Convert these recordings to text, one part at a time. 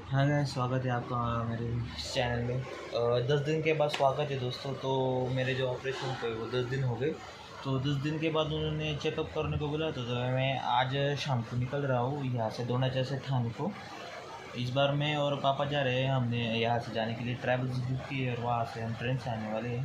हाँ गाइस, स्वागत है आपका मेरे चैनल में। 10 दिन के बाद स्वागत है दोस्तों। तो मेरे जो ऑपरेशन थे वो 10 दिन हो गए। तो 10 दिन के बाद उन्होंने चेकअप करने को बोला। तो मैं आज शाम को निकल रहा हूँ यहाँ से द्रोणाचार्य से थाने को। इस बार मैं और पापा जा रहे हैं। हमने यहाँ से जाने के लिए ट्रैवल्स बुक की है और वहाँ से हम ट्रेन से आने वाले हैं।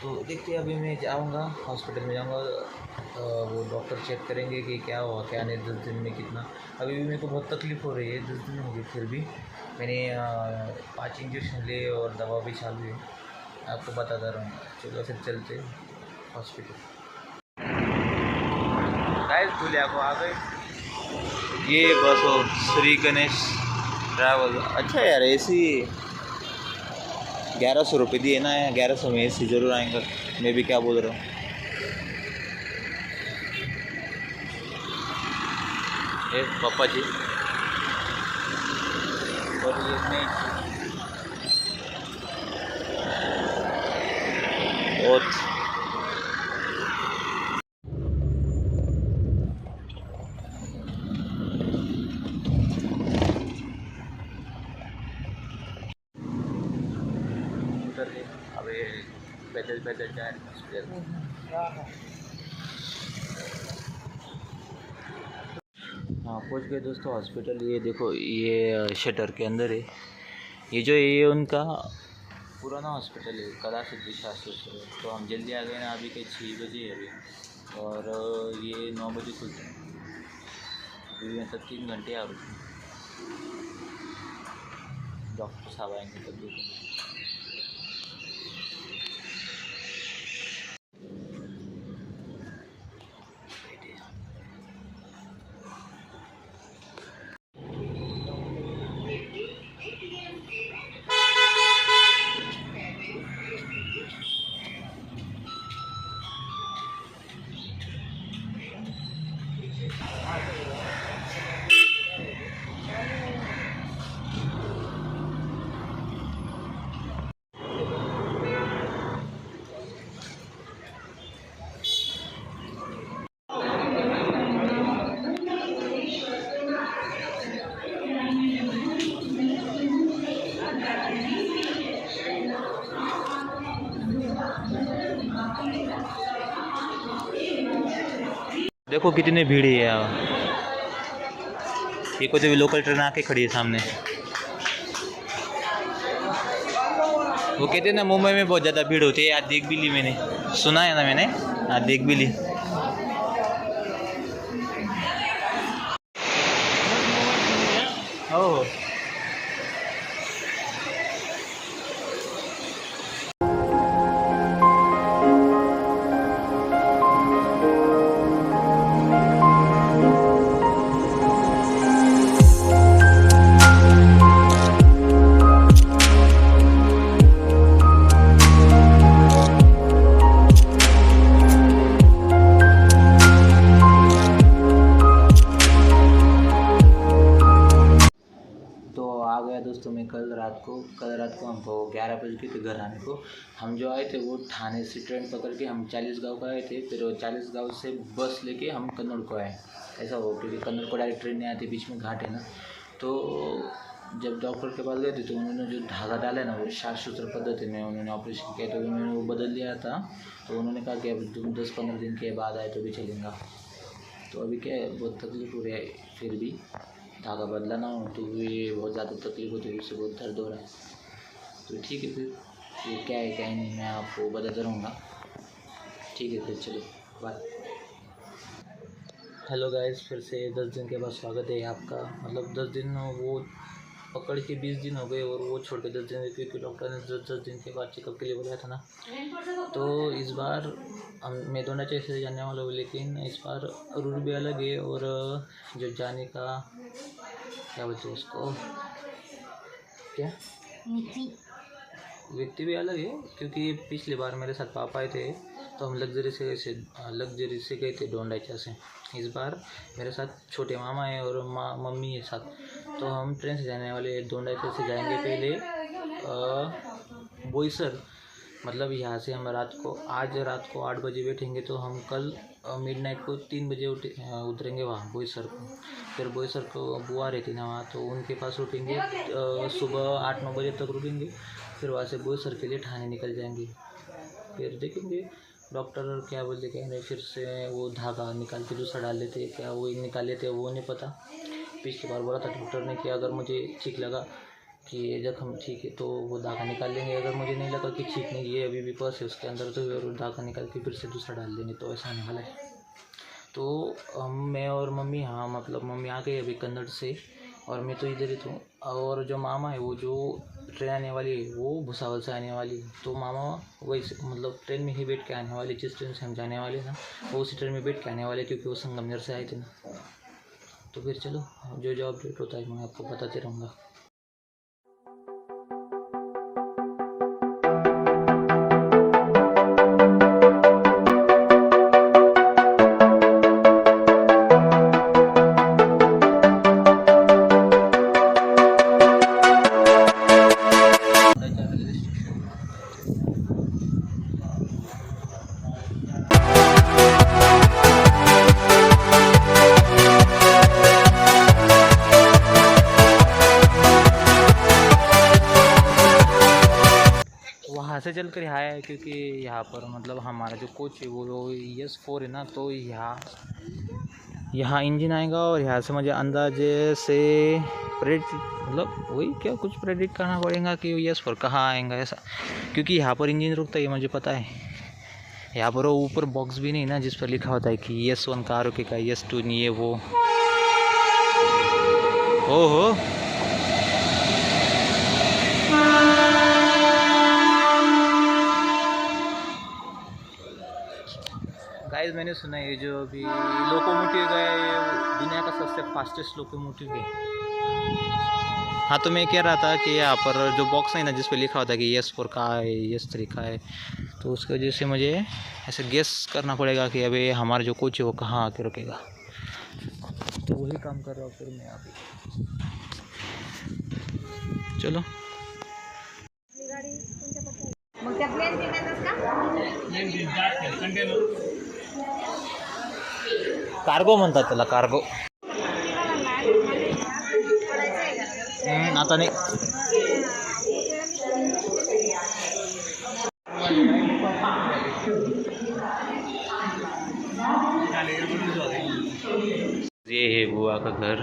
तो देखते हैं, अभी मैं जाऊँगा हॉस्पिटल में जाऊँगा। वो डॉक्टर चेक करेंगे कि क्या हुआ क्या नहीं, 10 दिन में कितना। अभी भी मेरे को बहुत तकलीफ़ हो रही है, 10 दिन हो गए फिर भी मैंने 5 इंजेक्शन लिए और दवा भी चालू है। आपको बताता रहूँगा। चलो फिर चलते हॉस्पिटल। गाइस धुलिया को आ गए। ये बस हो श्री गणेश ट्रैवल। अच्छा यार, AC 1100 रुपये दिए ना, 1100 में AC जरूर आएंगे। मैं भी क्या बोल रहा हूँ। ये पापा जी और ये मैं और उधर है। अबे पैदल पैदल जा रहे हैं। हाँ पहुँच गए दोस्तों हॉस्पिटल। ये देखो, ये शटर के अंदर है। ये उनका पुराना हॉस्पिटल है, कला सिद्धि शास्त्र से। तो हम जल्दी आ गए ना, अभी के 6 बजे है अभी। और ये 9 बजे खुलते हैं। अभी मतलब 3 घंटे और डॉक्टर साहब आएंगे तब देखेंगे। देखो कितनी भीड़ है यहाँ। ये कोई भी लोकल ट्रेन आके खड़ी है सामने। वो कहते हैं ना, मुंबई में बहुत ज़्यादा भीड़ होती है। आज देख भी ली मैंने, सुना है ना मैंने, आज देख भी ली। ओह आ गया दोस्तों। मैं कल रात को हमको 11 बज गए थे घर आने को। हम जो आए थे वो थाने से ट्रेन पकड़ के हम 40 गाँव को आए थे। फिर 40 गाँव से बस लेके हम कन्नौड़ को आए। ऐसा हो, क्योंकि कन्नौड़ को डायरेक्ट ट्रेन नहीं आती, बीच में घाट है ना। तो जब डॉक्टर के पास गए थे तो उन्होंने जो धागा डाला ना, वो शास्त्र पद्धति में उन्होंने ऑपरेशन किया। तो उन्होंने वो बदल दिया था। तो उन्होंने कहा कि अब तुम 10-15 दिन के बाद आए तो भी चलेगा। तो अभी क्या है, बहुत तकलीफ हो रही है। फिर भी धागा बदला ना हो तो ये बहुत ज़्यादा तकलीफ होती है, उससे बहुत दर्द हो रहा है। तो ठीक है, फिर ये क्या है क्या नहीं मैं आपको बताता रहूँगा। ठीक है, फिर चलो बाय। हेलो गाइस, फिर से 10 दिन के बाद स्वागत है आपका। मतलब 10 दिन वो पकड़ के 20 दिन हो गए और वो छोड़ के 10 दिन, क्योंकि डॉक्टर ने 10 दिन के बाद चेकअप के लिए बोला था ना। तो इस बार मैं द्रोणाचार्य से जाने वाला हूँ, लेकिन इस बार रूट भी अलग है। और जो जाने का क्या बोलते हैं उसको, क्या व्यक्ति भी अलग है। क्योंकि पिछली बार मेरे साथ पापा आए थे तो हम लग्जरी से गए थे द्रोणाचार्य से। इस बार मेरे साथ छोटे मामा है और मम्मी है साथ। तो हम ट्रेन से जाने वाले द्रोणाचार्य से जाएंगे पहले बोईसर। मतलब यहाँ से हम आज रात को 8 बजे बैठेंगे तो हम कल मिडनाइट को 3 बजे उतरेंगे वहाँ बोईसर को। फिर बोईसर को बुआ रहती ना वहाँ, तो उनके पास रुकेंगे, सुबह 8-9 बजे तक रुकेंगे। फिर वहाँ से बोईसर के लिए ठाणे निकल जाएंगे। फिर देखेंगे डॉक्टर क्या बोलते क्या नहीं, फिर से वो धागा निकाल के दूसरा डाल लेते क्या वो निकाल लेते वो नहीं पता। पिछली बार बोला था डॉक्टर ने कि अगर मुझे ठीक लगा कि ये जख्म ठीक है तो वो धागा निकाल लेंगे, अगर मुझे नहीं लगा कि ठीक नहीं ये अभी भी पस है उसके अंदर तो धागा निकाल के फिर से दूसरा डाल देंगे। तो ऐसा आने वाला है। तो मैं और मम्मी, हाँ मतलब मम्मी आ गई अभी कन्नड़ से और मैं तो इधर ही था। और जो मामा है वो जो ट्रेन आने वाली है वो भुसावल से आने वाली है, तो मामा वैसे मतलब ट्रेन में ही बैठ के आने वाले, जिस ट्रेन से हम जाने वाले ना वो उसी ट्रेन में बैठ के आने वाले, क्योंकि वो संगमनेर से आए थे ना। तो फिर चलो जो अपडेट होता है मैं आपको बताते रहूँगा। वहाँ से चल कर यहाँ है, क्योंकि यहाँ पर मतलब हमारा जो कोच है वो ES4 है ना, तो यहाँ इंजन आएगा और यहाँ से मुझे अंदाजे से मतलब वही क्या कुछ प्रेडिक्ट करना पड़ेगा कि ES4 कहाँ आएगा ऐसा, क्योंकि यहाँ पर इंजन रुकता है ये मुझे पता है। यहाँ पर वो ऊपर बॉक्स भी नहीं ना जिस पर लिखा होता है कि ES1 कहाँ रुकेगा, ES2 नहीं है वो। ओहो गाइस, मैंने सुना है ये जो अभी लोकोमोटिव है दुनिया का सबसे फास्टेस्ट लोकोमोटिव है। हाँ तो मैं कह रहा था कि यहाँ पर जो बॉक्स है ना जिस पे लिखा होता है कि ES4 का है, ES3 का है, तो उसकी वजह से मुझे ऐसे गेस करना पड़ेगा कि अभी हमारा जो कोच है वो कहाँ आके रुकेगा। तो वही काम कर रहा हूँ फिर मैं अभी। चलो कार्गो म्हणतात त्याला, कार्गो आता नाही। ये है बुआ का घर,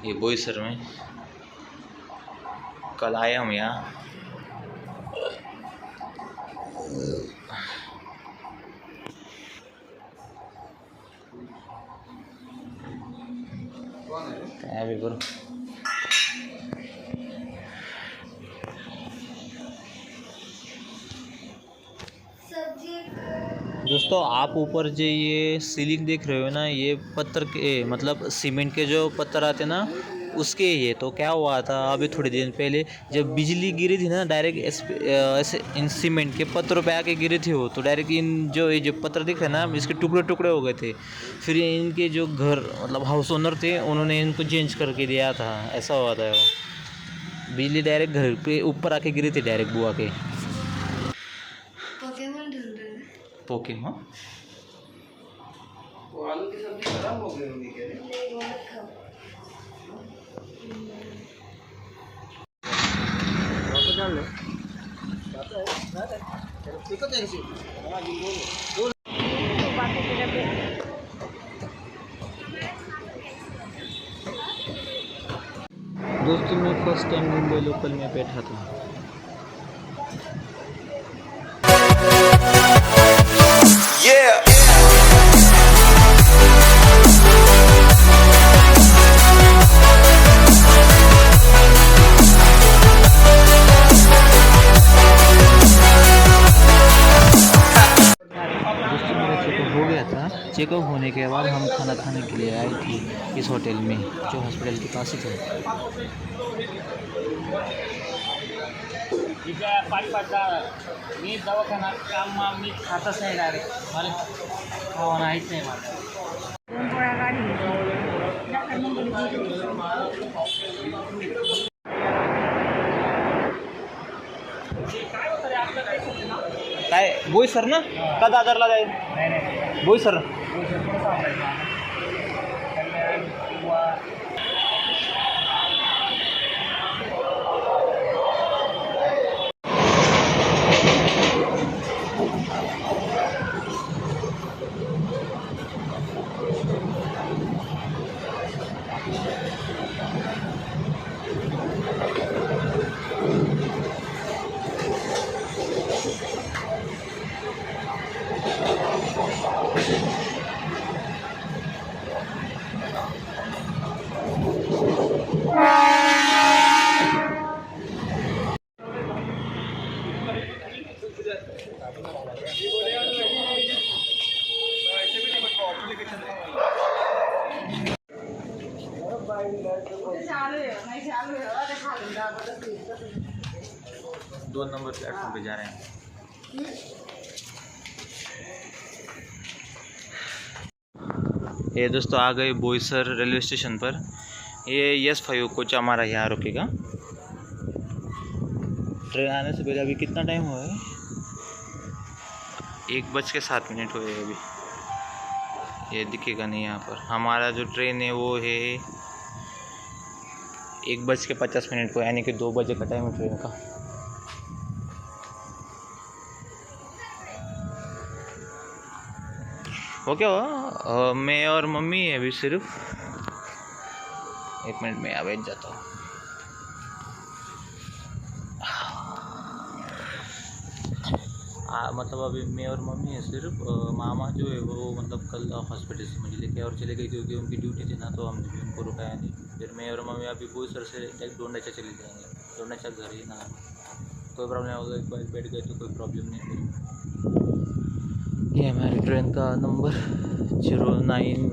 ये बोईसर में। कल आए हम यहाँ, अभी करो दोस्तों। आप ऊपर जो ये सीलिंग देख रहे हो ना, ये पत्थर के मतलब सीमेंट के जो पत्थर आते ना उसके। ये तो क्या हुआ था अभी थोड़े दिन पहले जब बिजली गिरी थी ना, डायरेक्ट ऐसे इन सीमेंट के पत्थरों पे आके गिरी थी वो, तो डायरेक्ट इन ये जो पत्थर दिख रहे हैं ना इसके टुकड़े टुकड़े हो गए थे। फिर इनके जो घर मतलब हाउस ओनर थे उन्होंने इनको चेंज करके दिया था, ऐसा हुआ था। बिजली डायरेक्ट घर पे ऊपर आके गिरी थी डायरेक्ट बुआ के। पोकेमॉन वो आलू की सब्जी खराब हो गई होगी क्या? डाल लो दोस्तों। मैं फर्स्ट टाइम मुंबई लोकल में बैठा था। चेकअप होने के बाद हम खाना खाने के लिए आए थे इस होटल में जो हॉस्पिटल के पास ही था। मी दवाखान्यात काम मी खातच नाही डायरेक्ट, मला खावा नाहीच नाही माझं। काय बोईसर ना का दादरला जाईल बोईसर दो नंबर प्लेटफॉर्म पे जा रहे हैं। ये दोस्तों आ गए बोईसर रेलवे स्टेशन पर। ये S5 कोच हमारा यहाँ रुकेगा। ट्रेन आने से पहले अभी कितना टाइम हुआ है? 1:07 हुए अभी। ये दिखेगा नहीं यहाँ पर। हमारा जो ट्रेन है वो है 1:50 को, यानी कि 2 बजे का टाइम है ट्रेन का। वो क्या हुआ? मैं और मम्मी है अभी सिर्फ। 1 मिनट में बैठ जाता हूँ। मतलब अभी मैं और मम्मी है सिर्फ। मामा जो है वो मतलब कल हॉस्पिटल से मुझे लेके और चले गए क्योंकि उनकी ड्यूटी थी ना, तो हमने भी उनको रुकाया नहीं। फिर मैं और मम्मी अभी बोईसर से डायरेक्ट डोंडाचा चले जाएंगे। डोंडाचा घर ही ना, कोई प्रॉब्लम होगा, एक बार बैठ गए तो कोई प्रॉब्लम नहीं फिर। ये हमारी ट्रेन का नंबर 09।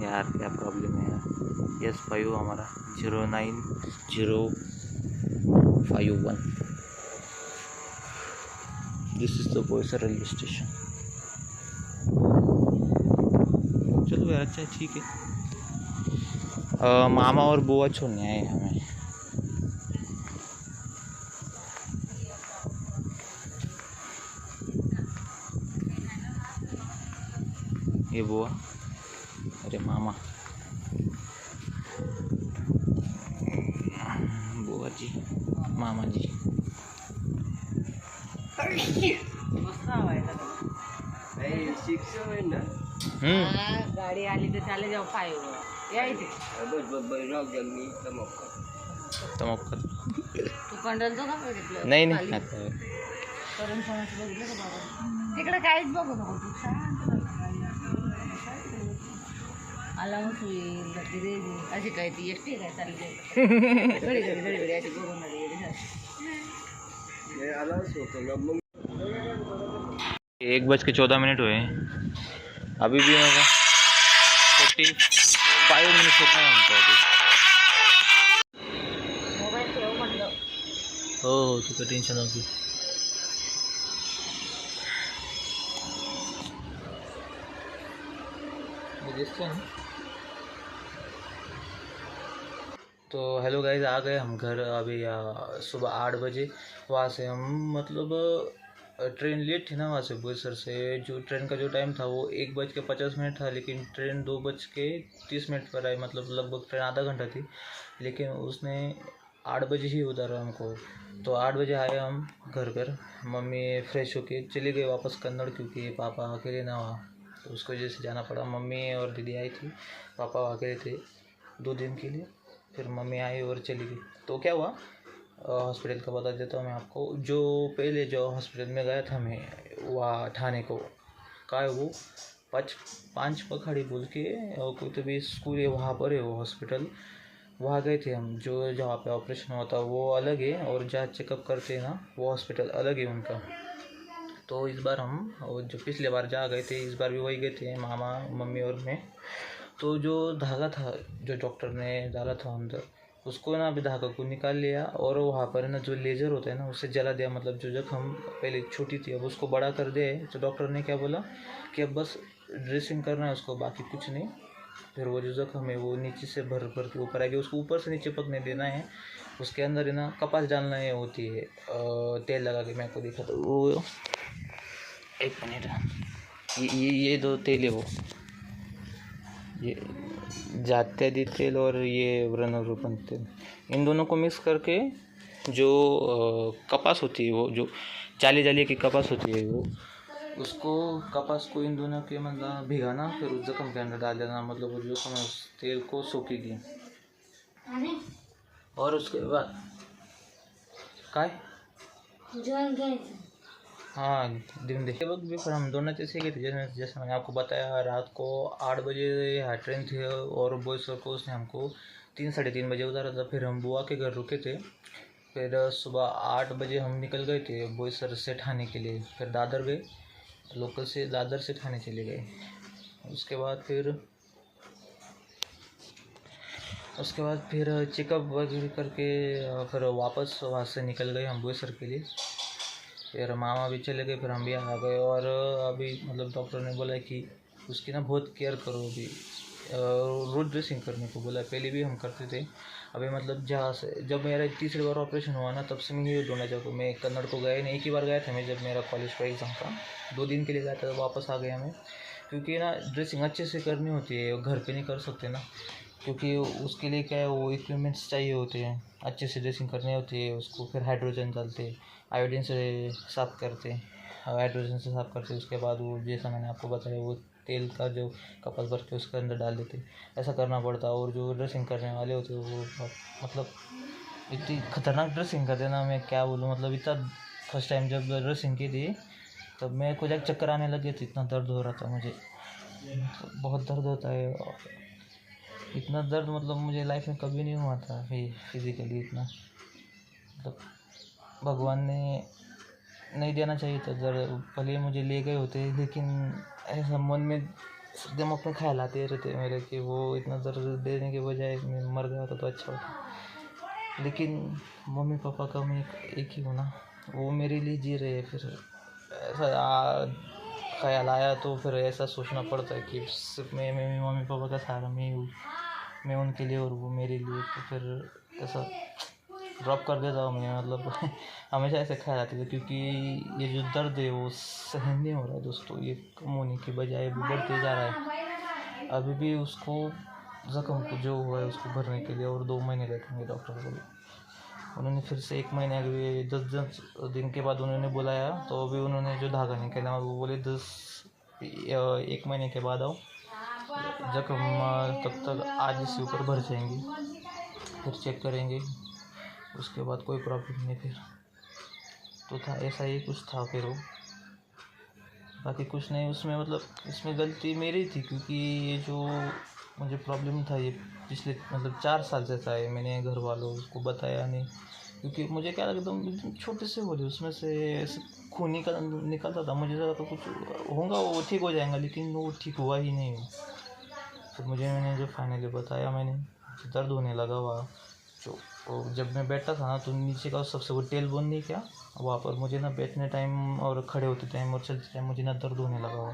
यार क्या प्रॉब्लम है यार। S5 हमारा 09051। This is the Boisar railway station. चलो यार, अच्छा ठीक है। मामा और बुआ छोड़ने आए हमें। ये बुआ, अरे मामा, बुआ जी, मामा जी। गाडी आली तर चाले जाऊ पाय यायचे तमक्कर तू कंडलचं का बघितलं? नाही करून समज बघितलं का बाबा? तिकडे काहीच बघू नको तू, शांत आला मग रे अशी काय ती एकटी काय चालली घडी अशी बघून 1:14 हुए हैं। अभी भी होगा 45 मिनट होता है हमको अभी। मोबाईल ठेव म्हटलं। हो तू काय टेन्शन नको। दिसते हैं। तो हेलो गाइस, आ गए हम घर अभी सुबह 8 बजे। वहाँ से हम मतलब ट्रेन लेट थी ना वहाँ से बोईसर से। जो ट्रेन का जो टाइम था वो 1:50 था, लेकिन ट्रेन 2:30 पर आई। मतलब लगभग ट्रेन आधा घंटा थी, लेकिन उसने 8 बजे ही उतारा हमको। तो 8 बजे आए हम घर पर। मम्मी फ्रेश होके चली गई वापस कन्नड़, क्योंकि पापा अकेले ना वहाँ, तो उसको वजह से जाना पड़ा। मम्मी और दीदी आई थी, पापा अकेले थे 2 दिन के लिए। फिर मम्मी आई और चली गई। तो क्या हुआ हॉस्पिटल का बता देता हूँ मैं आपको। जो पहले जो हॉस्पिटल में गया था मैं, वहाँ ठाणे को का है वो 5 पखाड़ी बोल के और कोई तो भी स्कूल है, वहाँ पर है वो हॉस्पिटल। वहाँ गए थे हम। जो जहाँ पे ऑपरेशन होता है वो अलग है, और जहाँ चेकअप करते हैं ना वो हॉस्पिटल अलग है उनका। तो इस बार हम, और जो पिछले बार जहाँ गए थे, इस बार भी वही गए थे, मामा मम्मी और मैं। तो जो धागा था जो डॉक्टर ने डाला था अंदर, उसको ना अभी धागा को निकाल लिया, और वहाँ पर ना जो लेज़र होता है ना उससे जला दिया। मतलब जो जख्म पहले छोटी थी अब उसको बड़ा कर दे। तो डॉक्टर ने क्या बोला कि अब बस ड्रेसिंग करना है उसको, बाकी कुछ नहीं। फिर वो जो जख्म है वो नीचे से भर भर के ऊपर आएगी, उसको ऊपर से नीचे पकने देना है। उसके अंदर है ना कपास डालना है होती है, तेल लगा के मैं आपको दिखा तो वो एक मिनट, ये दो तेल है वो, ये जात्यादि तेल और ये व्रणरूपन तेल, इन दोनों को मिक्स करके जो कपास होती है, वो जो जाली जाली की कपास होती है, वो उसको कपास को इन दोनों के मतलब भिगाना, फिर उस जख्म के अंदर डाल देना, मतलब वो जख्म उस तेल को सोखेगी। और उसके बाद काय हाँ दिन दे वक्त भी फिर हम दोनों जैसे गए थे, जैसे मैंने आपको बताया, रात को 8 बजे यहाँ ट्रेन थी और बॉयसर को उसने हमको 3-3:30 बजे उतारा था। फिर हम बुआ के घर रुके थे, फिर सुबह 8 बजे हम निकल गए थे बॉयसर से ठाणे के लिए, फिर दादर गए, लोकल से दादर से ठाणे चले गए। उसके बाद फिर चेकअप वगैरह करके फिर वापस वहाँ से निकल गए हम बॉयसर के लिए। फिर मामा भी चले गए, फिर हम भी आ गए। और अभी मतलब डॉक्टर ने बोला कि उसकी ना बहुत केयर करो, अभी रोज ड्रेसिंग करने को बोला। पहले भी हम करते थे, अभी मतलब जहाँ से जब मेरा तीसरी बार ऑपरेशन हुआ ना, तब से मैं ये ढूंढना चाहता हूँ। मैं कन्नड़ को गया नहीं, एक ही बार गया था मैं, जब मेरा कॉलेज का एग्ज़ाम था, 2 दिन के लिए गया था, वापस आ गया मैं। क्योंकि ना ड्रेसिंग अच्छे से करनी होती है, घर पे नहीं कर सकते ना, क्योंकि उसके लिए क्या है, वो इक्विपमेंट्स चाहिए होते हैं, अच्छे से ड्रेसिंग करनी होती है उसको। फिर हाइड्रोजन डालते, आयोडीन से साफ़ करते, हाइड्रोजन से साफ़ करते, उसके बाद वो जैसा मैंने आपको बताया, वो तेल का जो कपास भर के उसके अंदर डाल देते, ऐसा करना पड़ता। और जो ड्रेसिंग करने वाले होते वो मतलब इतनी खतरनाक ड्रेसिंग करते ना, मैं क्या बोलूँ। मतलब इतना फर्स्ट टाइम जब ड्रेसिंग की थी, तब मेरे को जब चक्कर आने लगे थे, इतना दर्द हो रहा था मुझे, बहुत दर्द होता है। इतना दर्द मतलब मुझे लाइफ में कभी नहीं हुआ था फिज़िकली इतना। मतलब भगवान ने नहीं देना चाहिए था दर्द, भले मुझे ले गए होते, लेकिन ऐसा मन में दिमाग में ख्याल आते रहते मेरे कि वो इतना दर्द देने के बजाय मैं मर गया होता तो अच्छा होता। लेकिन मम्मी पापा का मैं एक ही हूँ ना, वो मेरे लिए जी रहे हैं। फिर ऐसा ख्याल आया तो फिर ऐसा सोचना पड़ता है कि सिर्फ मैं मम्मी पापा का सहारा मैं हूँ, मैं उनके लिए और वो मेरे लिए। तो फिर ऐसा ड्रॉप कर देता हूँ मैं, मतलब हमेशा ऐसे ख्याल आते थे। क्योंकि ये जो दर्द है वो सहन नहीं हो रहा है दोस्तों, ये कम होने की बजाय भी बढ़ते जा रहा है। अभी भी उसको ज़ख्म को जो हुआ है उसको भरने के लिए और 2 महीने लगेंगे डॉक्टर बोले। उन्होंने फिर से 1 महीने अभी 10 दिन के बाद उन्होंने बुलाया, तो अभी उन्होंने जो धागा निकाला वो बोले 1 महीने के बाद आओ, जख्म तब तक आधे से ऊपर भर जाएंगे, फिर चेक करेंगे, उसके बाद कोई प्रॉब्लम नहीं। फिर तो था ऐसा ही कुछ था फिर वो, बाकी कुछ नहीं उसमें। मतलब इसमें गलती मेरी थी, क्योंकि ये जो मुझे प्रॉब्लम था ये पिछले मतलब 4 साल से था। ये मैंने घर वालों को बताया नहीं, क्योंकि मुझे क्या लगा एकदम छोटे से बोले, उसमें से ऐसे खून निकलता था। मुझे लगा तो कुछ होगा, वो ठीक हो जाएगा, लेकिन वो ठीक हुआ ही नहीं। फिर मैंने जो फाइनली बताया, मैंने दर्द होने लगा वहाँ जो, जब मैं बैठा था ना, तो नीचे का सबसे वो टेल बोन नहीं क्या, वहाँ पर मुझे ना बैठने टाइम और खड़े होते टाइम और चलते टाइम मुझे ना दर्द होने लगा हुआ।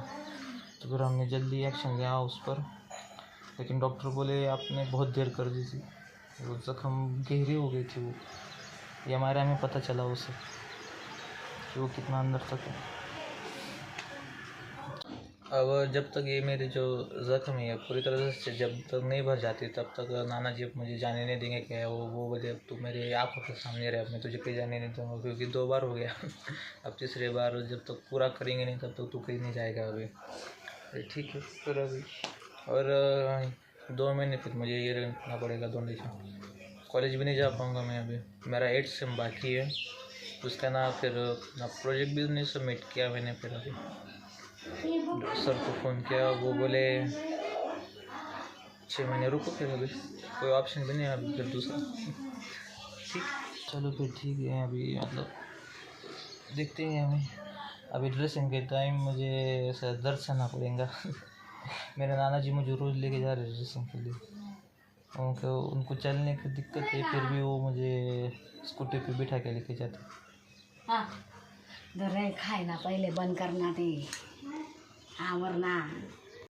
तो फिर हमने जल्दी एक्शन लिया उस पर, लेकिन डॉक्टर बोले आपने बहुत देर कर दी थी, वो ज़ख्म गहरी हो गई थी। वो ये हमारे हमें पता चला उसे कि वो कितना अंदर तक है। अब जब तक ये मेरे जो ज़ख्म है पूरी तरह से जब तक नहीं भर जाती, तब तक नाना जी मुझे जाने नहीं देंगे। क्या है वो बोले अब तू मेरे आँखों के सामने रहे, अब मैं तुझे कहीं जाने नहीं दूँगा, क्योंकि 2 बार हो गया अब तीसरी बार जब तक पूरा करेंगे नहीं तब तक तू कहीं नहीं जाएगा अभी। ठीक है फिर अभी और 2 महीने फिर मुझे ये रहना पड़ेगा डोनेशन। कॉलेज भी नहीं जा पाऊँगा मैं अभी, मेरा 8 सेम बाकी है उसका ना। फिर ना प्रोजेक्ट भी नहीं सबमिट किया मैंने। फिर अभी सर को फ़ोन किया, वो बोले 6 महीने रुको, फिर अभी कोई ऑप्शन भी नहीं है अभी फिर दूसरा। ठीक, चलो फिर ठीक है। अभी मतलब देखते हैं हमें, अभी ड्रेसिंग के टाइम मुझे ऐसा दर्द सहना पड़ेगा मेरे नाना जी मुझे रोज़ लेके जा रहे ड्रेसिंग के लिए, उनको चलने की दिक्कत है, फिर भी वो मुझे स्कूटी पे बिठा के लेके जाते। हाँ खाए ना पहले बंद करना थे, हाँ वरना